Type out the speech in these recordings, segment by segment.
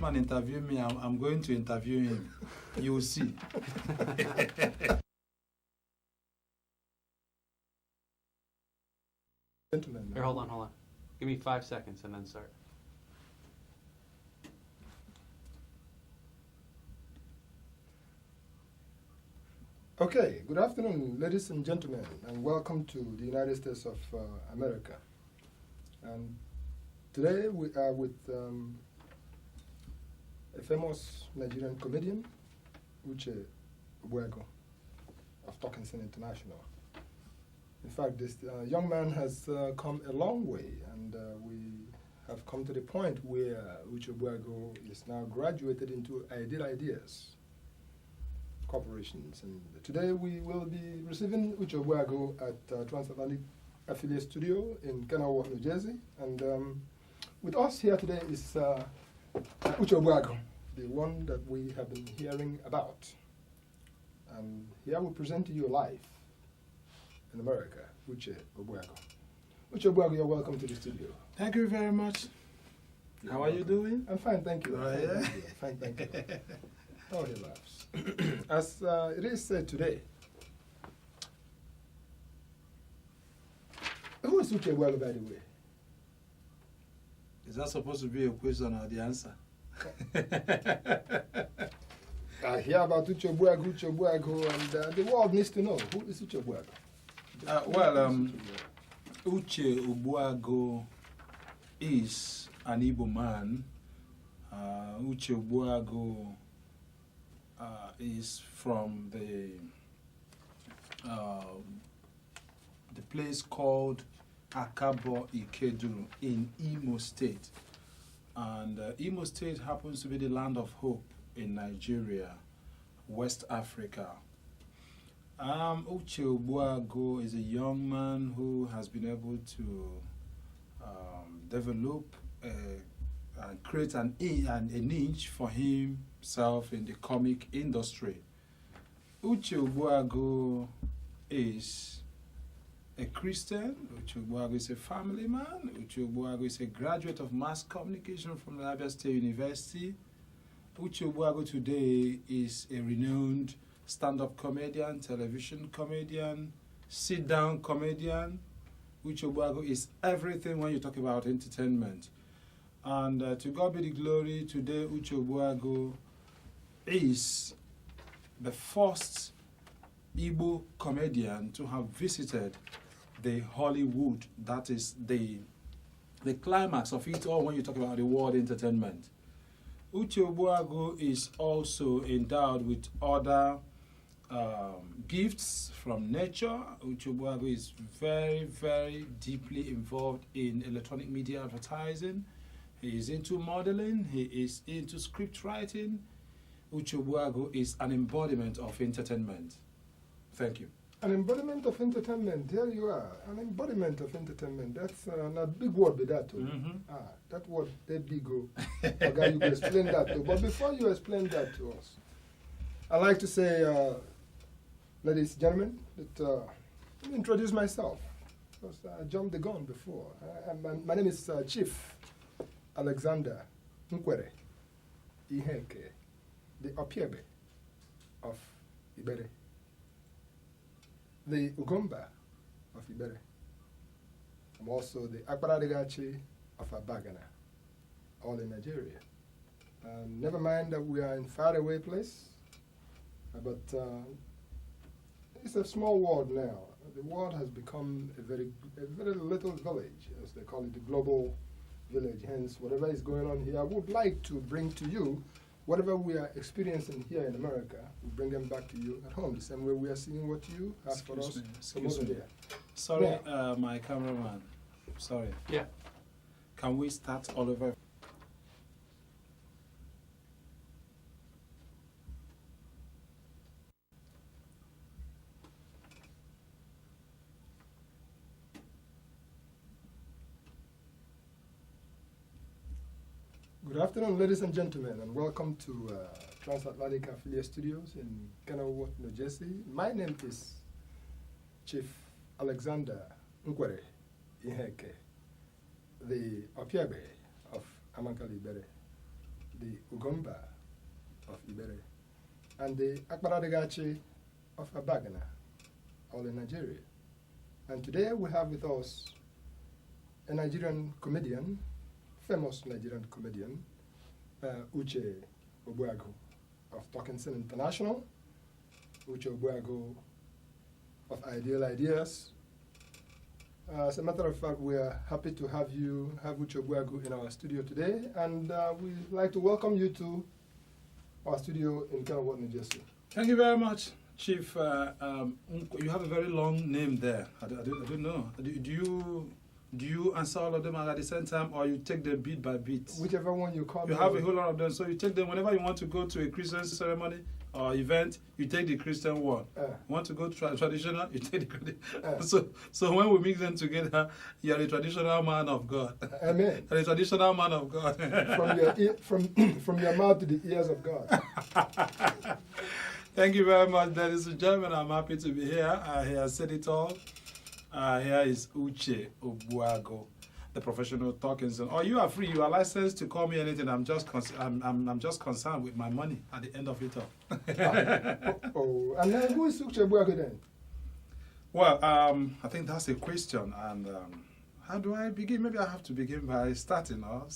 man interviewed me. I'm going to interview him. You will see. Gentlemen. Here, hold on. Give me 5 seconds and then start. Okay, good afternoon, ladies and gentlemen, and welcome to the United States of America. And today we are with a famous Nigerian comedian, Uche Ogbuagu of Talkinson International. In fact, this young man has come a long way, and we have come to the point where Uche Ogbuagu is now graduated into Ideas corporations. And today we will be receiving Uche Ogbuagu at Transatlantic Affiliate Studio in Kenilworth, New Jersey. And with us here today is Uche Ogbuagu, the one that we have been hearing about. And here we present to you live in America, Uche Ogbuagu. Uche Ogbuagu, you're welcome to the studio. Thank you very much. How are you doing? I'm fine, thank you. Yeah. Fine, thank you. Oh, he laughs. As it is said today, who is Uche Ogbuagu, by the way? Is that supposed to be a question or the answer? I hear about Uche Ogbuagu, and the world needs to know, who is Uche Ogbuagu? Uche Ogbuagu is an Igbo man. Uche Ogbuagu is from the place called Akabo Ikeduru in Imo State. And Imo State happens to be the land of hope in Nigeria, West Africa. Uche Ogbuagu is a young man who has been able to develop and create a niche for himself in the comic industry. Uche Ogbuagu is a Christian. Uche Ogbuagu is a family man. Uche Ogbuagu is a graduate of mass communication from the Abia State University. Uche Ogbuagu today is a renowned stand-up comedian, television comedian, sit-down comedian. Uche Ogbuagu is everything when you talk about entertainment. And to God be the glory, today Uche Ogbuagu is the first Igbo comedian to have visited the Hollywood. That is the climax of it all when you talk about the world entertainment. Uche Ogbuagu is also endowed with other gifts from nature. Uche Ogbuagu is very, very deeply involved in electronic media advertising. He is into modeling. He is into script writing. Uche Ogbuagu is an embodiment of entertainment. Thank you. An embodiment of entertainment. There you are. An embodiment of entertainment. That's a big word with that. That word, that big. Okay, you can explain that too. But before you explain that to us, I'd like to say, ladies and gentlemen, that let me introduce myself. Because I jumped the gun before. My name is Chief Alexander Nkwere Iheke, the Opiebe of Ibere, the Ugomba of Ibere. I'm also the Akbaradigachi of Abagana, all in Nigeria. Never mind that we are in faraway place, but it's a small world now. The world has become a very little village, as they call it, the global village. Hence, whatever is going on here, I would like to bring to you whatever we are experiencing here in America. We bring them back to you at home, the same way we are seeing what you have for us from over there. Sorry, my cameraman. Sorry. Yeah. Can we start all over? Good afternoon, ladies and gentlemen, and welcome to Transatlantic Affiliate Studios in Kenilworth, New Jersey. My name is Chief Alexander Nkwere Iheke, the Opiebe of Amankali Ibere. the Ugomba of Ibere, and the Akbaradegachi of Abagana, all in Nigeria. And today we have with us a Nigerian comedian, famous Nigerian comedian, Uche Ogbuagu of Talkinson International, Uche Ogbuagu of Ideal Ideas. As a matter of fact, we are happy to have Uche Ogbuagu in our studio today, and we'd like to welcome you to our studio in Kenilworth, New Jersey. Thank you very much, Chief. You have a very long name there. I don't know. Do you answer all of them at the same time, or you take them bit by bit? Whichever one you call. You have a whole lot of them, so you take them whenever you want to go to a Christian ceremony or event. You take the Christian one. Want to go to traditional? You take the so when we mix them together, you are a traditional man of God. Amen. You're a traditional man of God. from your mouth to the ears of God. Thank you very much, ladies and gentlemen. I'm happy to be here. I have said it all. Here is Uche Ogbuagu, the professional Talkinson. Oh, you are free. You are licensed to call me anything. I'm just concerned with my money at the end of it all. And then who is Uche Ogbuagu then? Well, I think that's a question. And how do I begin? Maybe I have to begin by starting or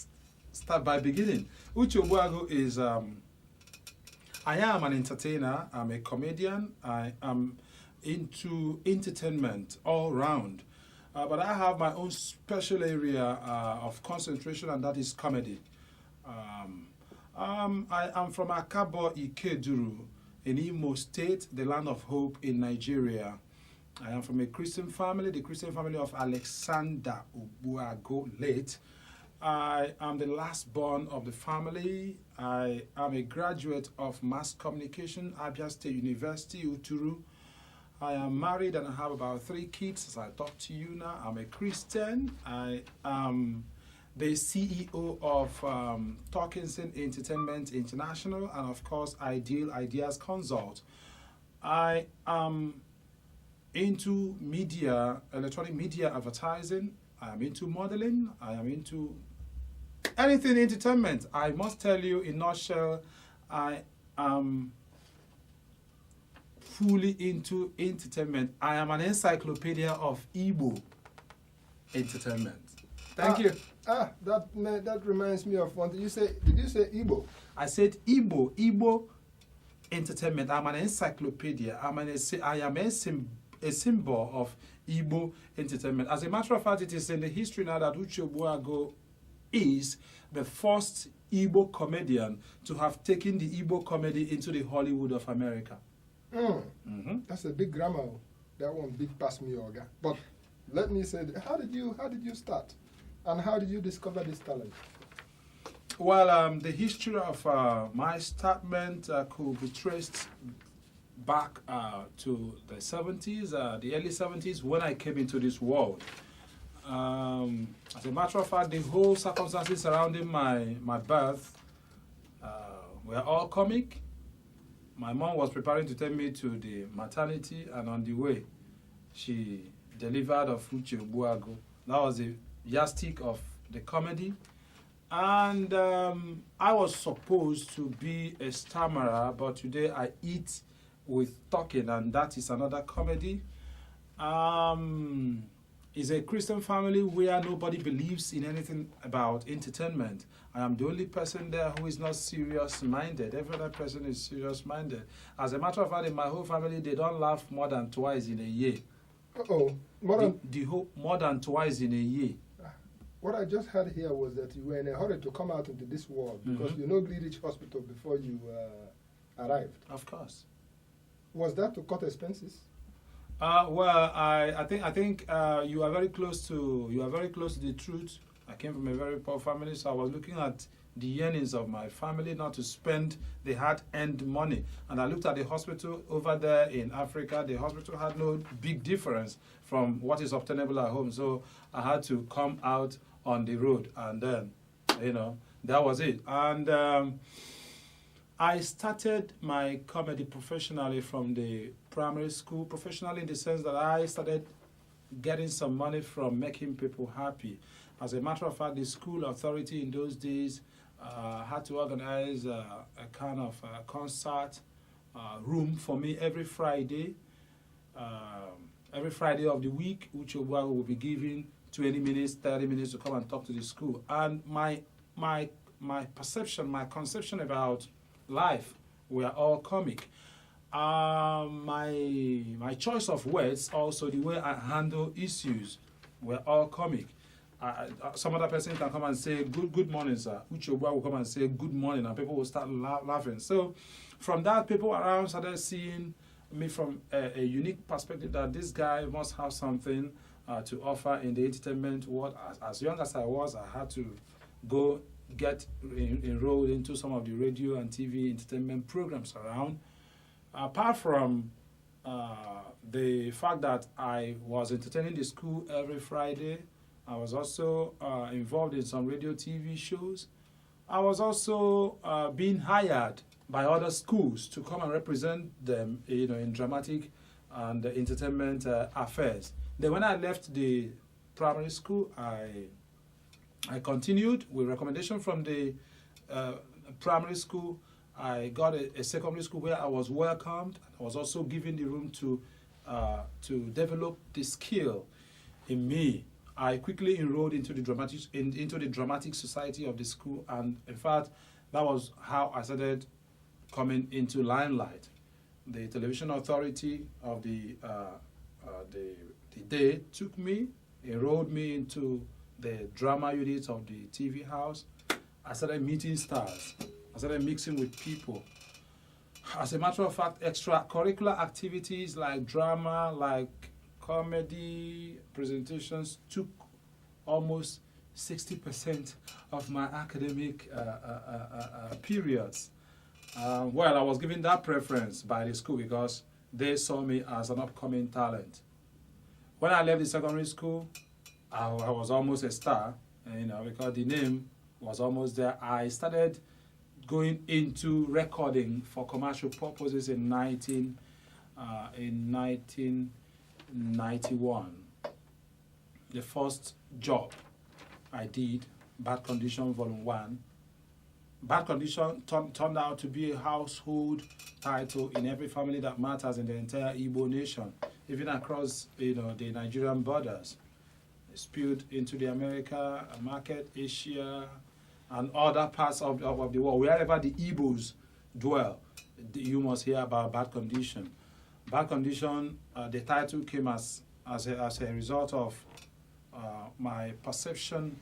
start by beginning. Uche Ogbuagu is. I am an entertainer. I'm a comedian. I am into entertainment all round, but I have my own special area of concentration, and that is comedy. I am from Akabo Ikeduru in Imo State, the land of hope in Nigeria. I am from a Christian family, the Christian family of Alexander Ogbuagu late. I am the last born of the family. I am a graduate of mass communication, Abia State University, Uturu. I am married and I have about 3 kids as I talk to you now. I'm a Christian. I am the CEO of Talkinson Entertainment International and of course Ideal Ideas Consult. I am into media, electronic media advertising. I am into modeling. I am into anything entertainment. I must tell you in a nutshell, I am fully into entertainment. I am an encyclopedia of Igbo entertainment. Thank you. That reminds me of one. Did you say Igbo? I said Igbo entertainment. I'm an encyclopedia. I am a symbol of Igbo entertainment. As a matter of fact, it is in the history now that Uche Ogbuagu is the first Igbo comedian to have taken the Igbo comedy into the Hollywood of America. That's a big grammar. That one big past me, Oga. But let me say, how did you start, and how did you discover this talent? Well, the history of my startment could be traced back to the 70s, the early 70s, when I came into this world. As a matter of fact, the whole circumstances surrounding my birth were all comic. My mom was preparing to take me to the maternity, and on the way, she delivered of Uche Ogbuagu. That was the yardstick of the comedy. And I was supposed to be a stammerer, but today I eat with talking, and that is another comedy. It's a Christian family where nobody believes in anything about entertainment. I am the only person there who is not serious-minded. Every other person is serious-minded. As a matter of fact, in my whole family, they don't laugh more than twice in a year. More than twice in a year. What I just heard here was that you were in a hurry to come out into this world because you know Greenwich Hospital before you arrived. Of course. Was that to cut expenses? Well, I think you are very close to the truth. I came from a very poor family, so I was looking at the yearnings of my family not to spend the hard-earned money. And I looked at the hospital over there in Africa. The hospital had no big difference from what is obtainable at home. So I had to come out on the road, and then, that was it. And I started my comedy professionally from the primary school, professionally in the sense that I started getting some money from making people happy. As a matter of fact, the school authority in those days Had to organize a kind of concert room for me every Friday. Every Friday of the week, Uche Ogbuagu will be giving 20 minutes, 30 minutes to come and talk to the school. And my perception, my conception about life were all comic. My choice of words, also the way I handle issues, were all comic. Some other person can come and say, good morning, sir. Uche Ogbuagu will come and say, good morning, and people will start laughing. So from that, people around started seeing me from a unique perspective that this guy must have something to offer in the entertainment world. As young as I was, I had to go get enrolled into some of the radio and TV entertainment programs around. Apart from the fact that I was entertaining the school every Friday, I was also involved in some radio TV shows. I was also being hired by other schools to come and represent them, in dramatic and entertainment affairs. Then when I left the primary school, I continued with recommendation from the primary school. I got a secondary school where I was welcomed. I was also given the room to develop the skill in me. I quickly enrolled into the dramatic society of the school, and in fact, that was how I started coming into limelight. The television authority of the day took me, enrolled me into the drama unit of the TV house. I started meeting stars. I started mixing with people. As a matter of fact, extracurricular activities like drama, like comedy presentations took almost 60% of my academic periods. Well, I was given that preference by the school because they saw me as an upcoming talent. When I left the secondary school, I was almost a star, because the name was almost there. I started going into recording for commercial purposes in 1991. The first job I did, Bad Condition Volume 1. Bad Condition turned out to be a household title in every family that matters in the entire Igbo nation, even across the Nigerian borders. It spilled into the America market, Asia, and other parts of the world. Wherever the Igbos dwell, you must hear about Bad Condition. Bad Condition, the title came as a result of my perception,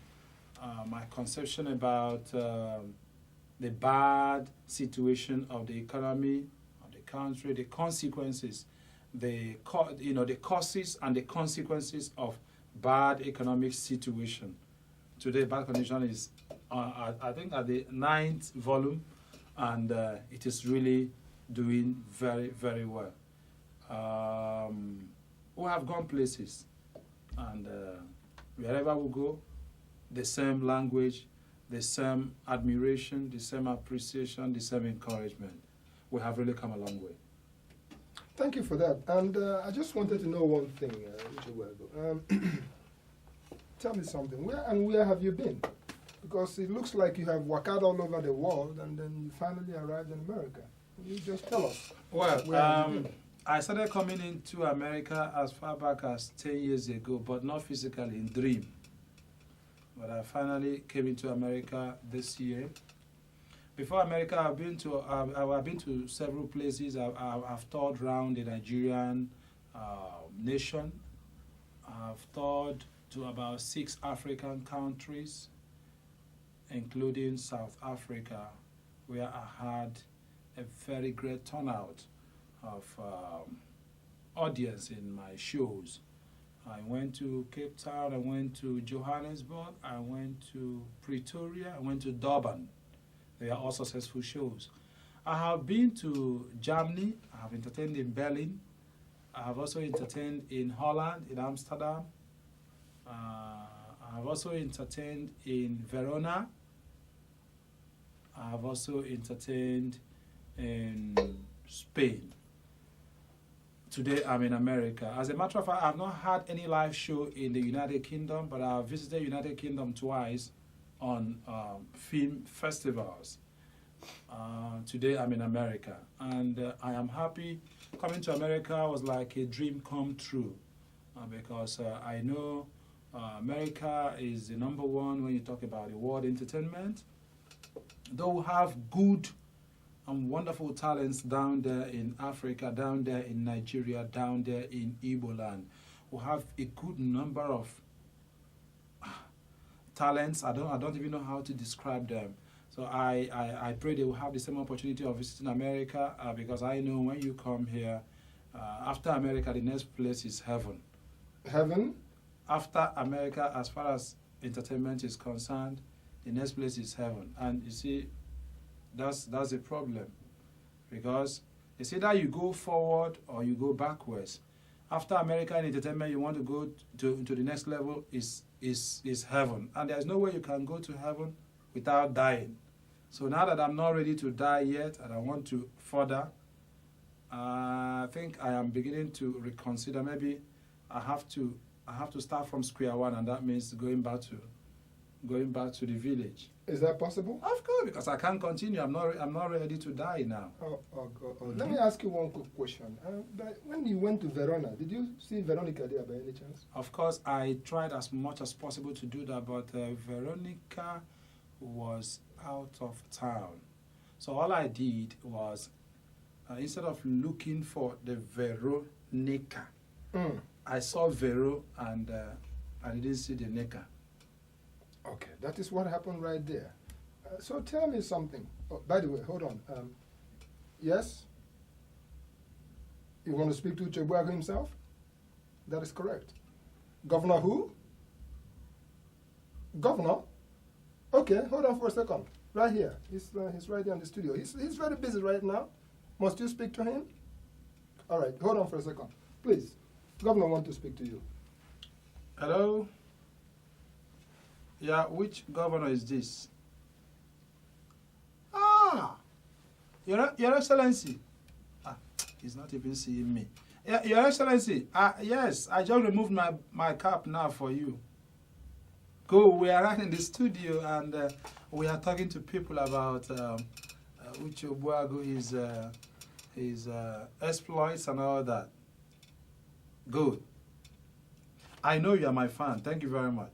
my conception about the bad situation of the economy of the country, the consequences, the causes and the consequences of bad economic situation. Today, Bad Condition is, I think, at the 9th volume, and it is really doing very, very well. We have gone places, and wherever we go, the same language, the same admiration, the same appreciation, the same encouragement. We have really come a long way. Thank you for that. And I just wanted to know one thing, Uche Ogbuagu. Tell me something. Where have you been? Because it looks like you have worked out all over the world, and then you finally arrived in America. Can you just tell us? Well, where have you been? I started coming into America as far back as 10 years ago, but not physically, in dream. But I finally came into America this year. Before America, I've been to several places. I've toured around the Nigerian nation. I've toured to about 6 African countries, including South Africa, where I had a very great turnout of audience in my shows. I went to Cape Town, I went to Johannesburg, I went to Pretoria, I went to Durban. They are all successful shows. I have been to Germany, I have entertained in Berlin, I have also entertained in Holland, in Amsterdam, I have also entertained in Verona, I have also entertained in Spain. Today I'm in America. As a matter of fact, I've not had any live show in the United Kingdom, but I've visited United Kingdom twice on film festivals. Today I'm in America, and I am happy. Coming to America was like a dream come true, because I know America is the number one when you talk about the world entertainment. They will have good and wonderful talents down there in Africa, down there in Nigeria, down there in Igbo land. We have a good number of talents. I don't even know how to describe them. So I pray they will have the same opportunity of visiting America, because I know when you come here, after America, the next place is heaven. Heaven? After America, as far as entertainment is concerned, the next place is heaven. And you see, that's a problem, because it's either you go forward or you go backwards. After American entertainment, you want to go to the next level is heaven, and there's no way you can go to heaven without dying. So now that I'm not ready to die yet, and I want to further, I think I am beginning to reconsider. Maybe I have to start from square one, and that means going back to the village. Is that possible? Of course, because I can't continue. I'm not ready to die now. Oh. Let me ask you one quick question. But when you went to Verona, did you see Veronica there by any chance? Of course, I tried as much as possible to do that, but Veronica was out of town. So all I did was, instead of looking for the Veronica, I saw Vero and I didn't see the Nika. Okay, that is what happened right there. So tell me something. Oh, by the way, hold on. Yes? You want to speak to Uche Ogbuagu himself? That is correct. Governor who? Governor? Okay, hold on for a second. Right here. He's right here in the studio. He's very busy right now. Must you speak to him? All right, hold on for a second. Please. Governor wants to speak to you. Hello? Yeah, which governor is this? Your Excellency. He's not even seeing me. Yeah, Your Excellency. Yes, I just removed my cap now for you. Go, we are right in the studio, and we are talking to people about Uche Ogbuagu, his exploits and all that. Good. I know you are my fan. Thank you very much.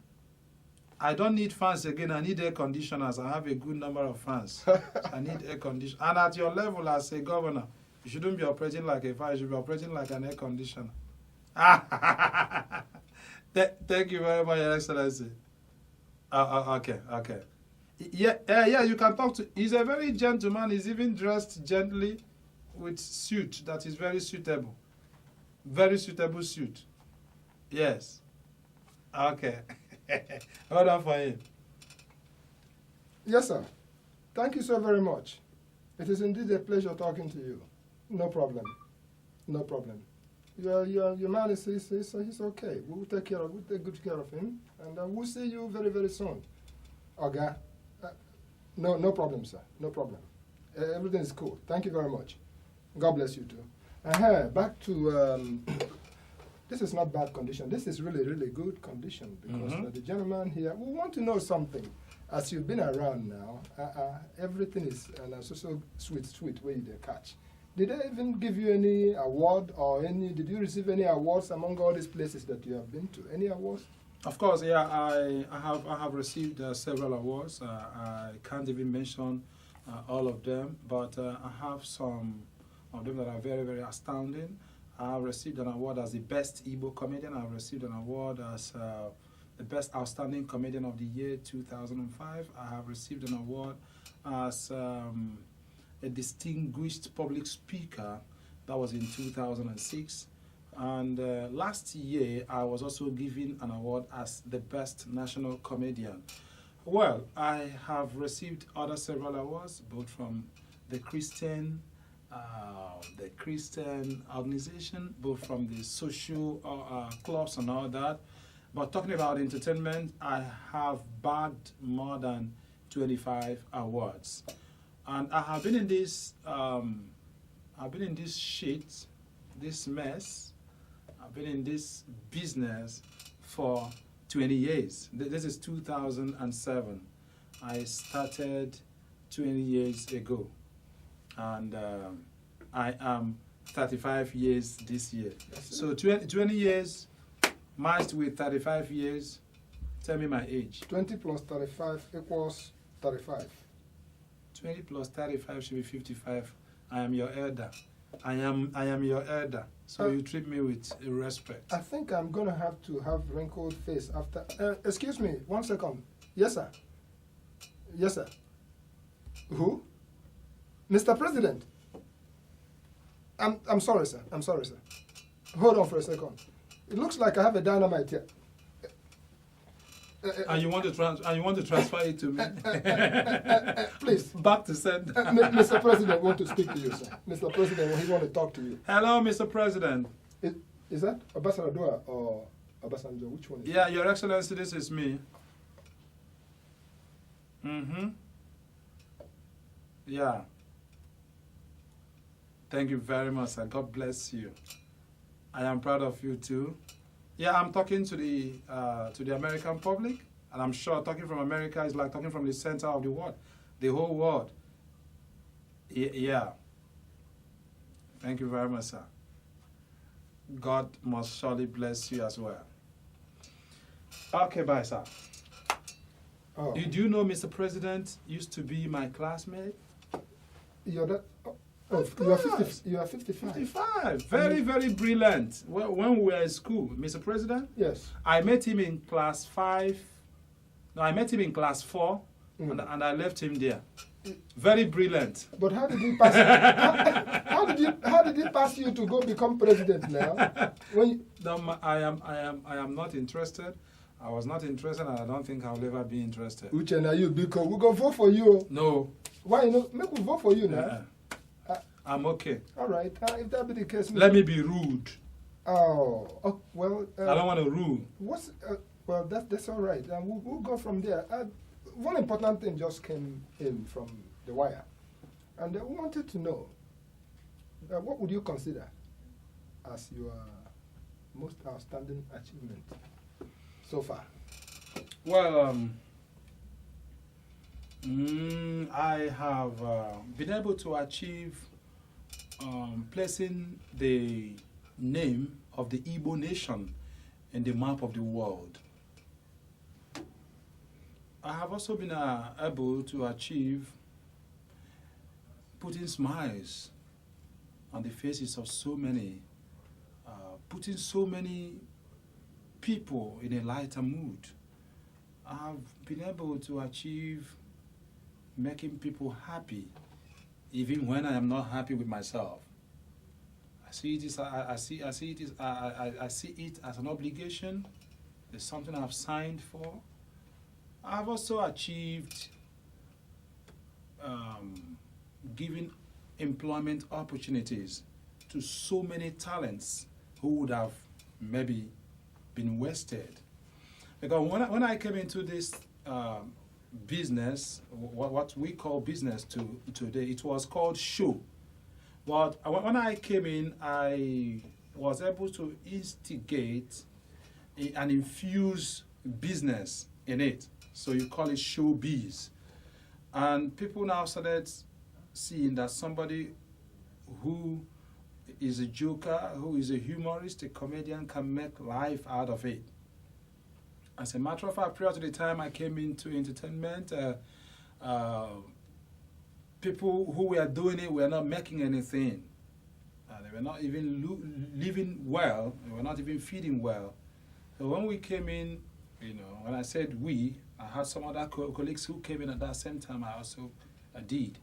I don't need fans again. I need air conditioners. I have a good number of fans. I need air conditioner. And at your level as a governor, you shouldn't be operating like a fan. You should be operating like an air conditioner. Thank you very much, Your Excellency. Okay. Yeah, you can talk to. He's a very gentleman. He's even dressed gently with suit that is very suitable. Very suitable suit. Yes. Okay. Hold on for him. Yes, sir. Thank you so very much. It is indeed a pleasure talking to you. No problem. No problem. Your man is he's okay. We'll take good care of him, and we'll see you very, very soon. Okay. No problem, sir. No problem. Everything is cool. Thank you very much. God bless you too. Back to this is not bad condition. This is really, really good condition, because the gentleman here, we want to know something. As you've been around now, everything is so sweet where you catch. Did they even give you any award or did you receive any awards among all these places that you have been to? Any awards? Of course, yeah, I have received several awards. I can't even mention all of them, but I have some of them that are very, very astounding. I have received an award as the best Igbo comedian. I have received an award as the best outstanding comedian of the year 2005. I have received an award as a distinguished public speaker. That was in 2006. And last year, I was also given an award as the best national comedian. Well, I have received other several awards, both from the Christian organization, both from the social clubs and all that. But talking about entertainment, I have bagged more than 25 awards, and I have been in this shit, this mess. I've been in this business for 20 years. This is 2007. I started 20 years ago, and I am 35 years this year. So 20 years matched with 35 years. Tell me my age. 20 plus 35 equals 35. 20 plus 35 should be 55. I am your elder. I am your elder. So you treat me with respect. I think I'm going to have wrinkled face after. Excuse me, 1 second. Yes, sir. Yes, sir. Who? Mr. President. I'm sorry, sir. I'm sorry, sir. Hold on for a second. It looks like I have a dynamite here. And you want to transfer it to me? Please. Back to sender. Mr. President want to speak to you, sir. Mr. President, he want to talk to you. Hello, Mr. President. Is that Obasanjo or Obasanjo? Which one is Yeah, Your Excellency, this is me. Mm-hmm. Yeah. Thank you very much, sir. God bless you. I am proud of you too. Yeah, I'm talking to the American public, and I'm sure talking from America is like talking from the center of the world, the whole world. Yeah. Thank you very much, sir. God must surely bless you as well. Okay, bye, sir. Oh. Do you know Mr. President used to be my classmate? You're that. Oh, Of you are course. 50. You are 55. 55. Very, very brilliant. When we were in school, Mr. President, Yes. I met him in class 5. No, I met him in class 4, and I left him there. Very brilliant. But how did he pass? how did he pass you to go become president now? When you, No, I am not interested. I was not interested, and I don't think I'll ever be interested. Uche, now you because we go vote for you. No. Why you know? Make we vote for you now. I'm okay. All right. If that be the case, Let me be rude. Oh, well. I don't want to rule. Well, that's all right. We'll go from there. One important thing just came in from the wire, and we wanted to know what would you consider as your most outstanding achievement so far? Well, I have been able to achieve placing the name of the Igbo nation in the map of the world. I have also been able to achieve putting smiles on the faces of so many, putting so many people in a lighter mood. I've been able to achieve making people happy, even when I am not happy with myself. I see it as an obligation. It's something I've signed for. I've also achieved giving employment opportunities to so many talents who would have maybe been wasted. Because when I came into this business, what we call business today, it was called show. But when I came in, I was able to instigate and infuse business in it. So you call it showbiz. And people now started seeing that somebody who is a joker, who is a humorist, a comedian, can make life out of it. As a matter of fact, prior to the time I came into entertainment, people who were doing it were not making anything. They were not even living well. They were not even feeding well. So when we came in, when I said we, I had some other colleagues who came in at that same time. I also did.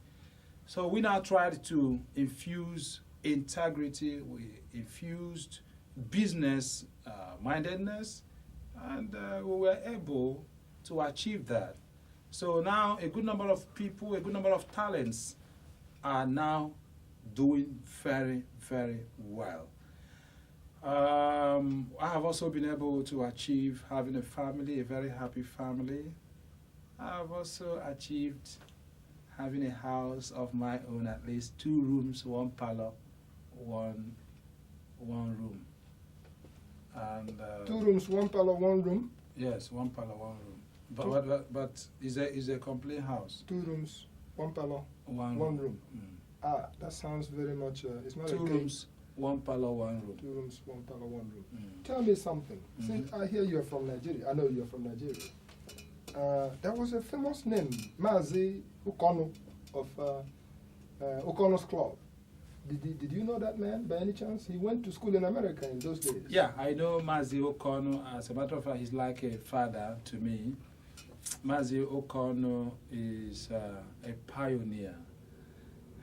So we now tried to infuse integrity. We infused business mindedness, and we were able to achieve that. So now a good number of people, a good number of talents are now doing very, very well. I have also been able to achieve having a family, a very happy family. I have also achieved having a house of my own, at least 2 rooms, 1 parlor, one room. And 2 rooms, 1 parlor, 1 room? Yes, 1 parlor, 1 room. But is a complete house. 2 rooms, 1 parlor, One 1 room. Mm. Ah, that sounds very much. It's not 2 a cake. rooms, 1 parlor, 1 room. 2 rooms, 1 parlor, 1 room. Mm. Tell me something. See, Mhm. I hear you're from Nigeria. I know you're from Nigeria. There was a famous name, Mazi Ukono of Ukono's Club. Did you know that man by any chance? He went to school in America in those days. Yeah, I know Mazi Okono. As a matter of fact, he's like a father to me. Mazi Okono is a pioneer.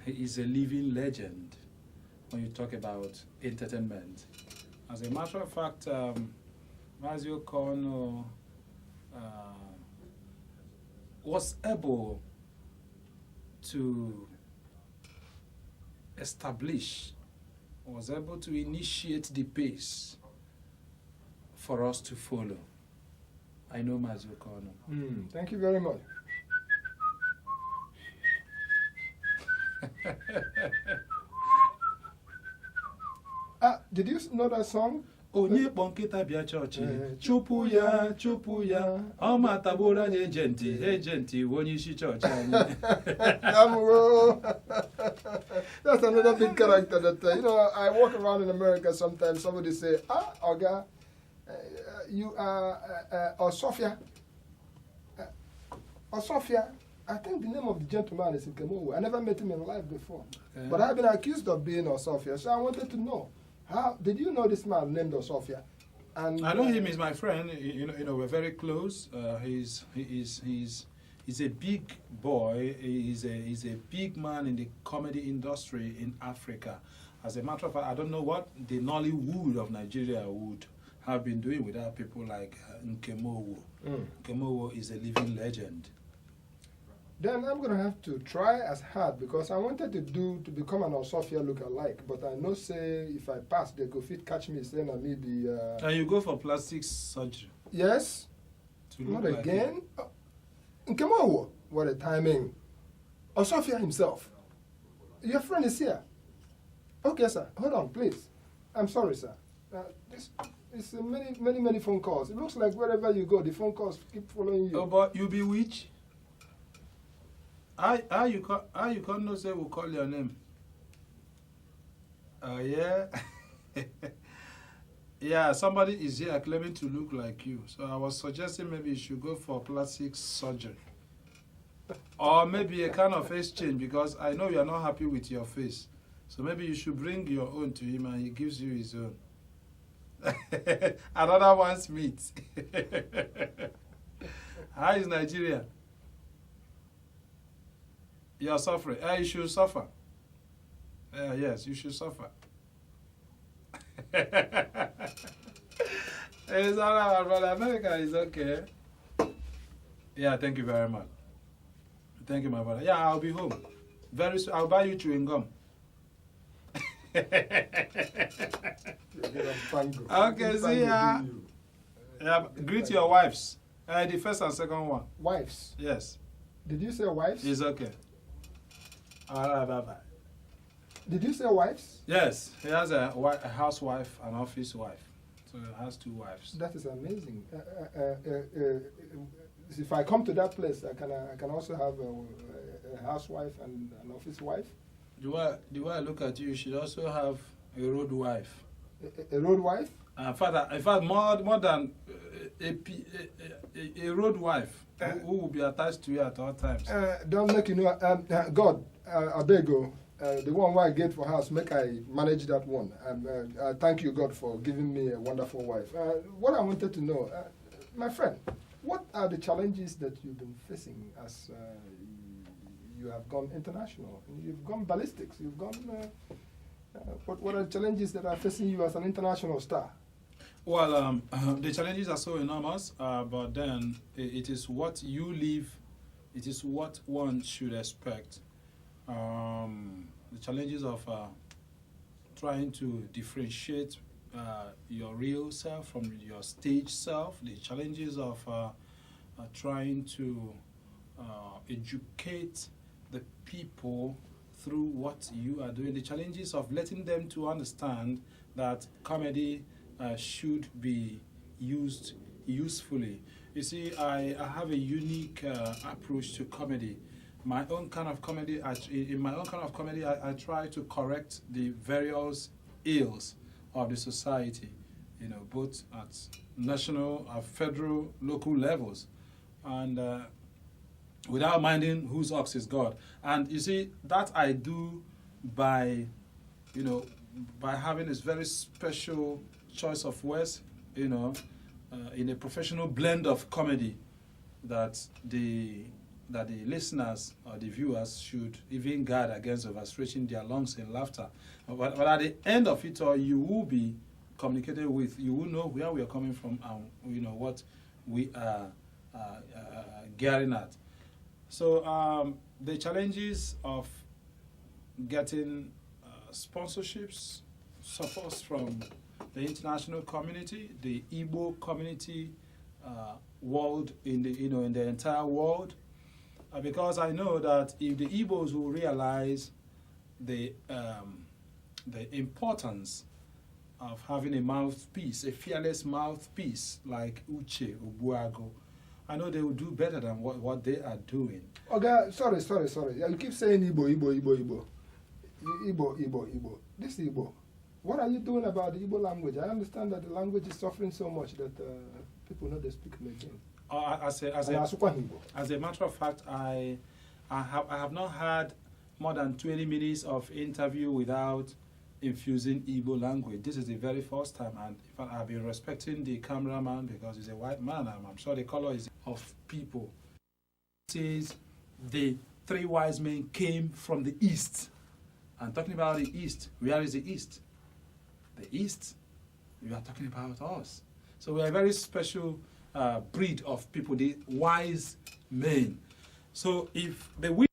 He is a living legend when you talk about entertainment. As a matter of fact, Mazi Okono was able to establish, was able to initiate the pace for us to follow. I know Mazi Okono. Thank you very much. Did you know that song? Onye kpọ nkịta bịa chọọchị, chụpụ ya, ọ matagburu anyị ejenti onye isi chọọchị anyị. That's another big character that, I walk around in America sometimes, somebody say, Oga, you are Osofia. Osofia, I think the name of the gentleman is Nkemowo. I never met him in life before. Okay. But I've been accused of being Osofia, so I wanted to know. How did you know this man named Osofia? And I know him. He's my friend. We're very close. He's a big boy. He's a big man in the comedy industry in Africa. As a matter of fact, I don't know what the Nollywood of Nigeria would have been doing without people like Nkemowo. Nkemowo is a living legend. Then I'm going to have to try as hard because I wanted to become an Osofia look-alike. But I know, say, if I pass, they go fit catch me saying I may be... And you go for plastic surgery. Yes? To look Not like again? Nkemowo, what a timing. Osofia himself. Your friend is here. Okay, sir. Hold on, please. I'm sorry, sir. This is many phone calls. It looks like wherever you go, the phone calls keep following you. Oh, but you be which? How you can't know say we'll call your name? Oh yeah. Yeah, somebody is here claiming to look like you. So I was suggesting maybe you should go for plastic surgery. Or maybe a kind of face change because I know you are not happy with your face. So maybe you should bring your own to him and he gives you his own. Another one's meat. How is Nigeria? You are suffering. You should suffer. Yes, you should suffer. It's all right, brother. America is okay. Yeah, thank you very much. Thank you, my brother. Yeah, I'll be home. Very soon. I'll buy you chewing gum. Okay, see ya. Yeah, greet your wives. The first and second one. Wives. Yes. Did you say wives? It's okay. All right, bye-bye. Did you say wives? Yes, he has a housewife, an office wife. So he has 2 wives. That is amazing. If I come to that place, I can also have a housewife and an office wife. The way I look at you, you should also have a road wife. A road wife? In fact, more than a road wife who will be attached to you at all times. Don't make God, I beg you, the one where I get for house, make I manage that one. I thank you, God, for giving me a wonderful wife. What I wanted to know, my friend, what are the challenges that you've been facing as you have gone international? You've gone ballistics. You've gone. What are the challenges that are facing you as an international star? Well, the challenges are so enormous, but then it is what you live, it is what one should expect. The challenges of trying to differentiate your real self from your stage self, the challenges of trying to educate the people through what you are doing, the challenges of letting them to understand that comedy should be used usefully. You see, I have a unique approach to comedy. My own kind of comedy, in my own kind of comedy, I try to correct the various ills of the society, you know, both at national, federal, local levels, and without minding whose ox is God. And you see, that I do by, you know, by having this very special choice of words, you know, in a professional blend of comedy that the listeners or the viewers should even guard against overstretching their lungs in laughter. But at the end of it all, you will be communicated with. You will know where we are coming from and you know what we are gearing at. So the challenges of getting sponsorships, supports from the international community, the Igbo community, world in the entire world, because I know that if the Igbos will realize the importance of having a mouthpiece, a fearless mouthpiece like Uche, Ogbuagu, I know they will do better than what they are doing. Okay, sorry. You keep saying Igbo. Igbo. This Igbo. What are you doing about the Igbo language? I understand that the language is suffering so much that people know they speak it again. As a matter of fact, I have not had more than 20 minutes of interview without infusing Igbo language. This is the very first time, and in fact, I've been respecting the cameraman because he's a white man. I'm sure the color is of people. It says the three wise men came from the east. And talking about the east, where is the east? The east, you are talking about us. So we are a very special breed of people, the wise men. So if the